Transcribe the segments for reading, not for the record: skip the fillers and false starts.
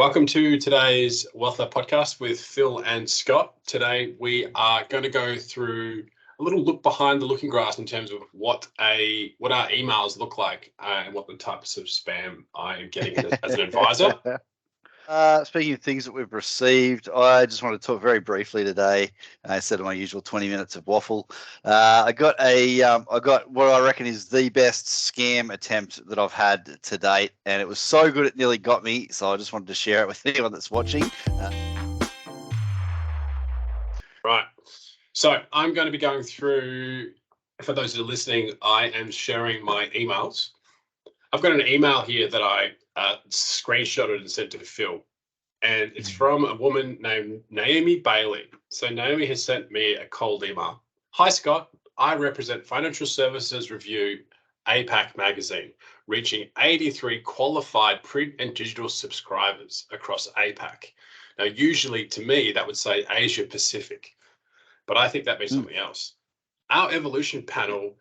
Welcome to today's Wealthlab Podcast with Phil and Scott. Today we are going to go through a little look behind the looking glass in terms of what our emails look like and what the types of spam I'm getting as an advisor. Speaking of things that we've received, I just want to talk very briefly today. Instead of my usual 20 minutes of waffle, I got what I reckon is the best scam attempt that I've had to date, and it was so good it nearly got me. So I just wanted to share it with anyone that's watching. Right. So I'm going to be going through. For those that are listening, I am sharing my emails. I've got an email here that I screenshotted and sent to Phil, and it's from a woman named Naomi Bailey. So Naomi has sent me a cold email. Hi Scott, I represent Financial Services Review APAC magazine, reaching 83 qualified print and digital subscribers across APAC. Now, usually to me that would say Asia Pacific, but I think that means something else. Our evolution panel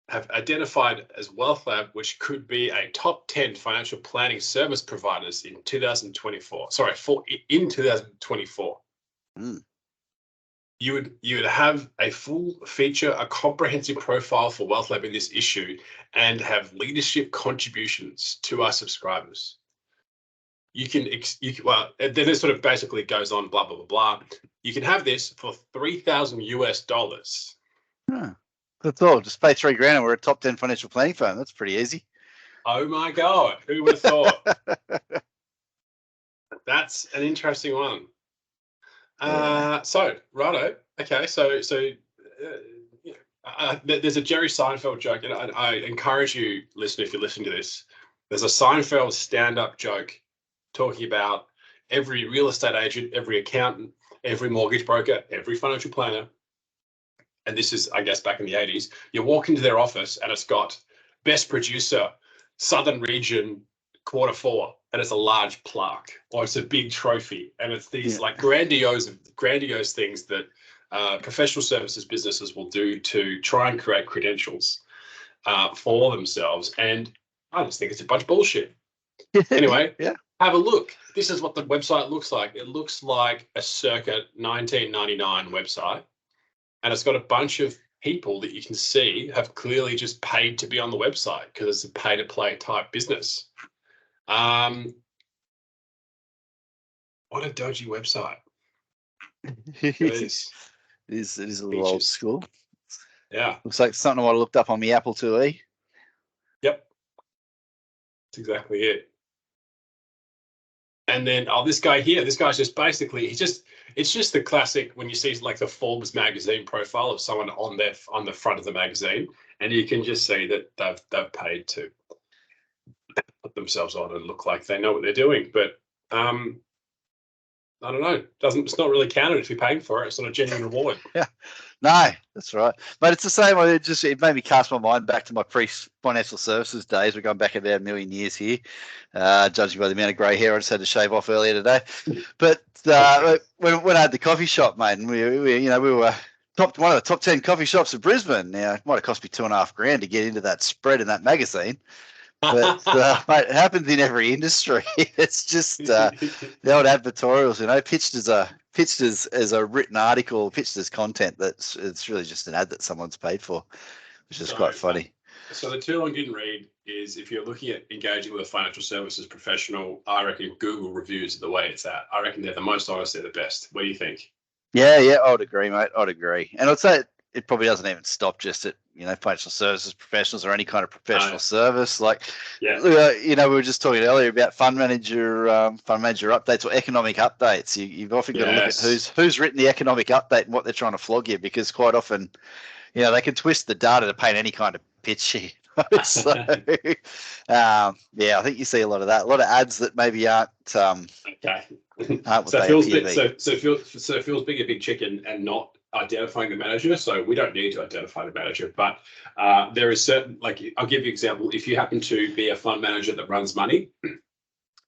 have identified as Wealthlab, which could be a top 10 financial planning service providers in 2024. In 2024. You would have a full feature, a comprehensive profile for Wealthlab in this issue, and have leadership contributions to our subscribers. Then it sort of basically goes on, blah blah blah blah. You can have this for $3,000 US. That's all. Just pay $3,000 and we're a top 10 financial planning firm. That's pretty easy. Oh my God. Who would have thought? That's an interesting one. So, righto. Okay. There's a Jerry Seinfeld joke, and I encourage you, listener, if you're listening to this, there's a Seinfeld stand-up joke talking about every real estate agent, every accountant, every mortgage broker, every financial planner. And this is, I guess, back in the 80s, you walk into their office and it's got best producer, Southern Region, Q4, and it's a large plaque or it's a big trophy. And it's these like grandiose things that professional services businesses will do to try and create credentials for themselves. And I just think it's a bunch of bullshit. Anyway, have a look. This is what the website looks like. It looks like a circa 1999 website. And it's got a bunch of people that you can see have clearly just paid to be on the website because it's a pay-to-play type business. What a dodgy website. It is a little old school. Yeah. Looks like something I would have looked up on the Apple IIe. Yep. That's exactly it. And then, this guy's just basically, it's just the classic when you see like the Forbes magazine profile of someone on the front of the magazine, and you can just see that they've paid to put themselves on and look like they know what they're doing. But I don't know. It's not really counted if you're paying for it. It's not a genuine reward. Yeah. No, that's right. But it's the same. It made me cast my mind back to my pre-financial services days. We're going back about 1 million years here, judging by the amount of grey hair I just had to shave off earlier today. But when I had the coffee shop, mate, and we were one of the top 10 coffee shops of Brisbane. Now, it might have cost me $2,500 to get into that spread in that magazine. But mate, it happens in every industry. It's just the old advertorials, pitched as a written article, pitched as content. It's really just an ad that someone's paid for, which is quite funny. So the tool I didn't read is if you're looking at engaging with a financial services professional, I reckon Google reviews are the way it's at. I reckon they're the most honest, they're the best. What do you think? Yeah, I would agree, mate. I'd agree. And I'd say it probably doesn't even stop just at financial services professionals or any kind of professional service. Like, we were just talking earlier about fund manager updates or economic updates. You've often got to look at who's written the economic update and what they're trying to flog you, because quite often, they can twist the data to paint any kind of pitch sheet. So, I think you see a lot of that. A lot of ads that maybe aren't. Okay. So Phil's being a big chicken and not identifying the manager. So we don't need to identify the manager, but there is certain, like, I'll give you an example. If you happen to be a fund manager that runs money,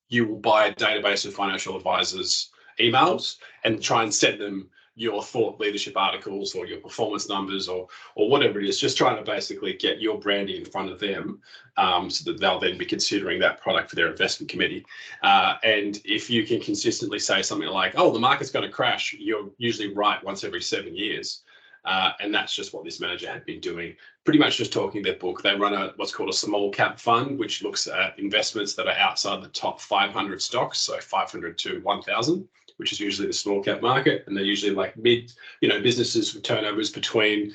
you will buy a database of financial advisors' emails and try and send them your thought leadership articles or your performance numbers or whatever it is, just trying to basically get your branding in front of them, so that they'll then be considering that product for their investment committee. And if you can consistently say something like, oh, the market's going to crash, you're usually right once every 7 years. And that's just what this manager had been doing, pretty much just talking their book. They run what's called a small cap fund, which looks at investments that are outside the top 500 stocks, so 500 to 1,000, which is usually the small cap market. And they're usually like businesses with turnovers between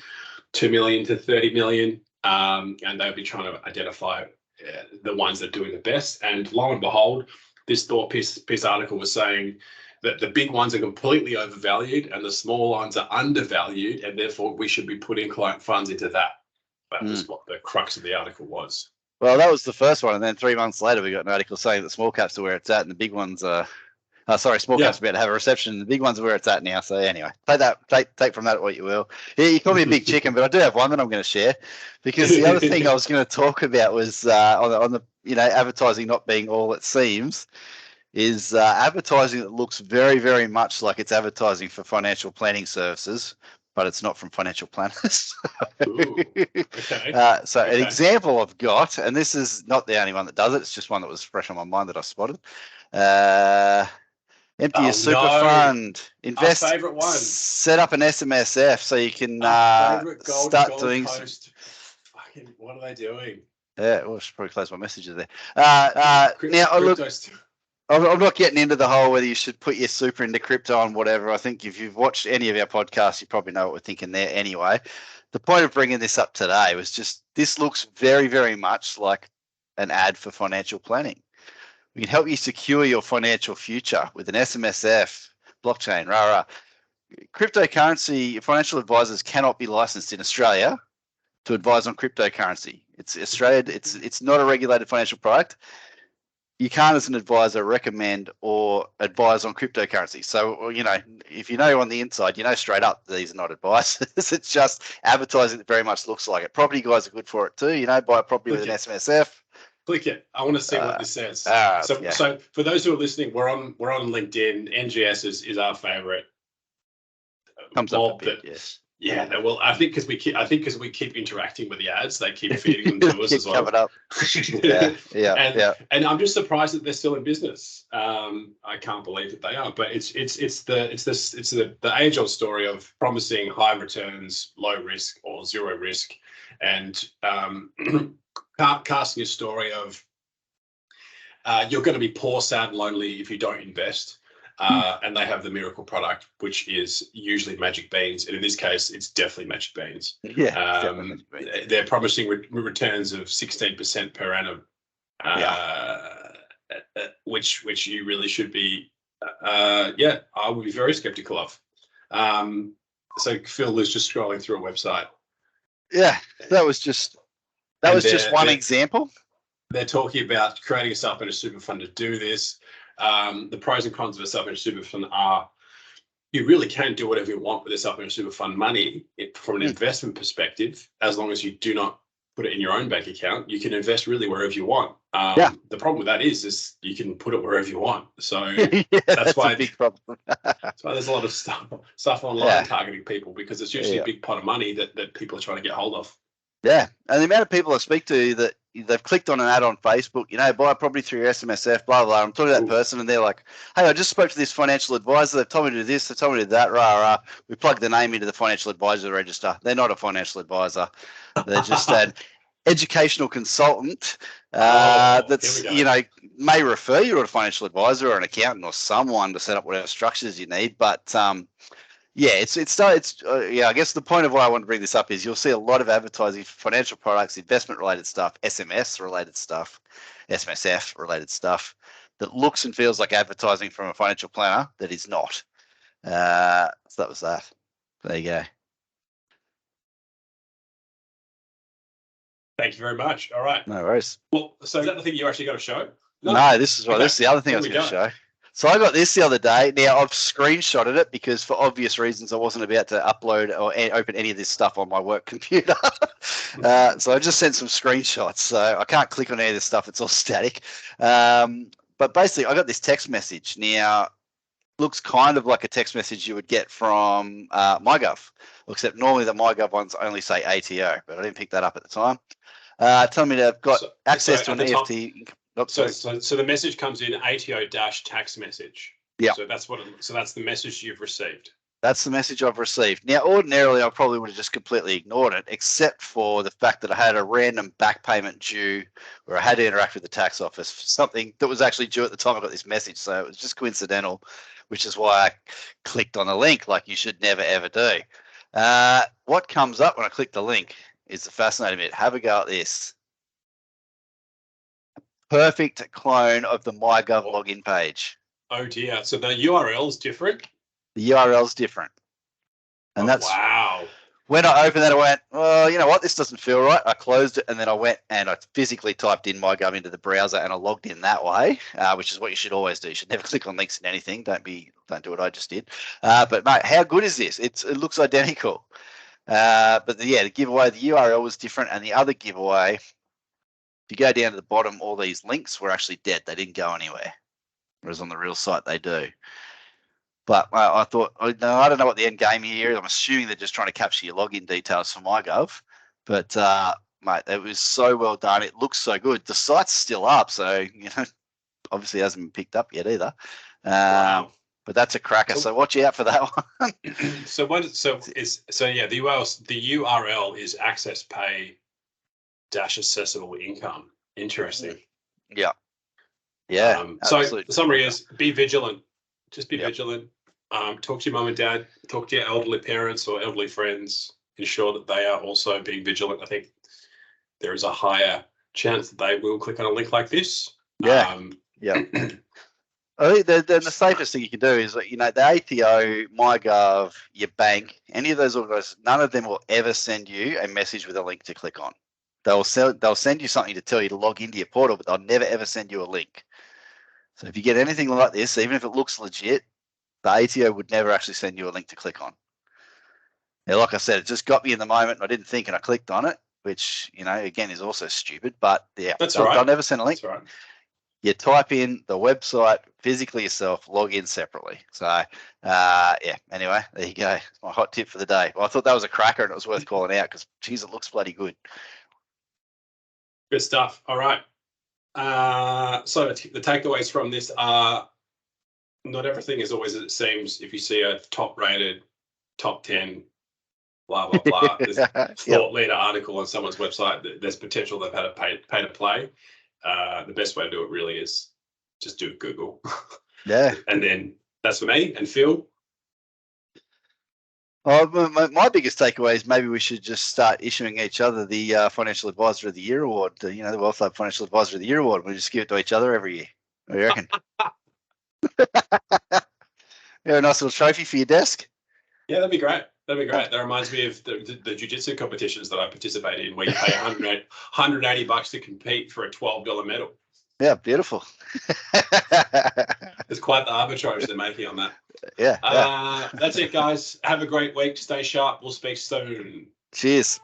2 million to 30 million. And they'll be trying to identify the ones that are doing the best. And lo and behold, this thought piece article was saying that the big ones are completely overvalued and the small ones are undervalued, and therefore we should be putting client funds into that. That was what the crux of the article was. Well, that was the first one, and then 3 months later we got an article saying that small caps are where it's at, and the big ones are. Small caps are about to have a reception, and the big ones are where it's at now. So anyway, take from that what you will. Yeah, you call me a big chicken, but I do have one that I'm going to share, because the other thing I was going to talk about was on the advertising not being all it seems. Is advertising that looks very, very much like it's advertising for financial planning services, but it's not from financial planners. Ooh, okay. An example I've got, and this is not the only one that does it, it's just one that was fresh on my mind that I spotted. Empty your super fund, invest, our favorite one. Set up an SMSF so you can start doing. Fucking, what are they doing? Yeah, well, I should probably close my messages there. Now, look. I'm not getting into the whole whether you should put your super into crypto and whatever. I think if you've watched any of our podcasts, you probably know what we're thinking there anyway. The point of bringing this up today was just this looks very, very much like an ad for financial planning. We can help you secure your financial future with an SMSF, blockchain, Cryptocurrency, financial advisors cannot be licensed in Australia to advise on cryptocurrency. It's Australia. It's not a regulated financial product. You can't, as an advisor, recommend or advise on cryptocurrency. So, if you know on the inside, straight up these are not advice. It's just advertising that very much looks like it. Property guys are good for it too. Buy a property with an SMSF. Click it. I want to see what this says. So for those who are listening, we're on LinkedIn. NGS is our favorite. Comes up a bit, yes. Yeah, well, I think because we keep interacting with the ads, they keep feeding them to us as well. Covered up. Yeah. And I'm just surprised that they're still in business. I can't believe that they are. But it's the age-old story of promising high returns, low risk or zero risk, and casting a story of you're going to be poor, sad, and lonely if you don't invest. And they have the miracle product, which is usually magic beans. And in this case, it's definitely magic beans. Yeah, they're promising returns of 16% per annum, which you really should be. I would be very skeptical of. So Phil is just scrolling through a website. Yeah, that was just one example. They're talking about creating a supplementary super fund to do this. The pros and cons of a supplementary super fund are you really can do whatever you want with a supplementary super fund money from an investment perspective, as long as you do not put it in your own bank account. You can invest really wherever you want. The problem with that is you can put it wherever you want. So that's why a big problem. That's why there's a lot of stuff online targeting people, because it's usually a big pot of money that people are trying to get hold of. Yeah, and the amount of people I speak to that they've clicked on an ad on Facebook, buy a property through your SMSF, blah, blah. I'm talking to that person and they're like, hey, I just spoke to this financial advisor. They've told me to do this. They've told me to do that. We plug the name into the financial advisor register. They're not a financial advisor. They're just an educational consultant that's, may refer you to a financial advisor or an accountant or someone to set up whatever structures you need. But I guess the point of why I want to bring this up is you'll see a lot of advertising for financial products, investment-related stuff, SMS-related stuff, SMSF-related stuff that looks and feels like advertising from a financial planner that is not. So that was that. There you go. Thank you very much. All right. No worries. Well, so is that the thing you actually got to show? No, this is the other thing I was going to show. So I got this the other day. Now, I've screenshotted it because for obvious reasons I wasn't about to upload or open any of this stuff on my work computer. So I just sent some screenshots. So I can't click on any of this stuff. It's all static. But basically, I got this text message. Now, looks kind of like a text message you would get from MyGov, except normally the MyGov ones only say ATO, but I didn't pick that up at the time. Tell me they've got access to an EFT. So the message comes in ATO-tax message. Yeah. So that's the message you've received. That's the message I've received. Now, ordinarily, I probably would have just completely ignored it, except for the fact that I had a random back payment due where I had to interact with the tax office for something that was actually due at the time I got this message. So it was just coincidental, which is why I clicked on the link like you should never, ever do. What comes up when I click the link is the fascinating bit. Have a go at this. Perfect clone of the MyGov login page. Oh, dear. So the URL is different? The URL is different. And that's wow. When I opened that, I went, well, you know what? This doesn't feel right. I closed it, and then I went and I physically typed in MyGov into the browser, and I logged in that way, which is what you should always do. You should never click on links in anything. Don't do what I just did. But mate, how good is this? It looks identical. But the giveaway, the URL was different, and the other giveaway, if you go down to the bottom, all these links were actually dead. They didn't go anywhere, whereas on the real site they do. But I thought, I don't know what the end game here is. I'm assuming they're just trying to capture your login details for MyGov. But, mate, it was so well done. It looks so good. The site's still up, so, obviously hasn't been picked up yet either. Wow. But that's a cracker, so watch out for that one. The URL is access pay dash accessible income. Interesting. Yeah. Yeah. So the summary is be vigilant. Just be vigilant. Talk to your mum and dad. Talk to your elderly parents or elderly friends. Ensure that they are also being vigilant. I think there is a higher chance that they will click on a link like this. Yeah. I think the safest thing you can do is, the ATO, MyGov, your bank, any of those organisations, none of them will ever send you a message with a link to click on. They'll send you something to tell you to log into your portal, but they'll never ever send you a link. So if you get anything like this, even if it looks legit, the ATO would never actually send you a link to click on. Now, like I said, it just got me in the moment. And I didn't think, and I clicked on it, which, again, is also stupid. But yeah, they'll never send a link. That's right. You type in the website physically yourself, log in separately. So, anyway, there you go. It's my hot tip for the day. Well, I thought that was a cracker and it was worth calling out because, geez, it looks bloody good. Good stuff. All right. So the takeaways from this are not everything is always as it seems. If you see a top-rated, top 10, blah, blah, blah, there's a thought leader article on someone's website, there's potential they've had to pay to play. The best way to do it really is just do Google. Yeah. And then that's for me. And Phil? My biggest takeaway is maybe we should just start issuing each other the Financial Advisor of the Year award, the Wealthlab Financial Advisor of the Year award. We just give it to each other every year. What do you reckon? Yeah, a nice little trophy for your desk. Yeah, that'd be great. That reminds me of the jiu-jitsu competitions that I participate in, where you pay $180 to compete for a $12 medal. Yeah, beautiful. It's quite the arbitrage they're making on that. Yeah. That's it, guys. Have a great week. Stay sharp. We'll speak soon. Cheers.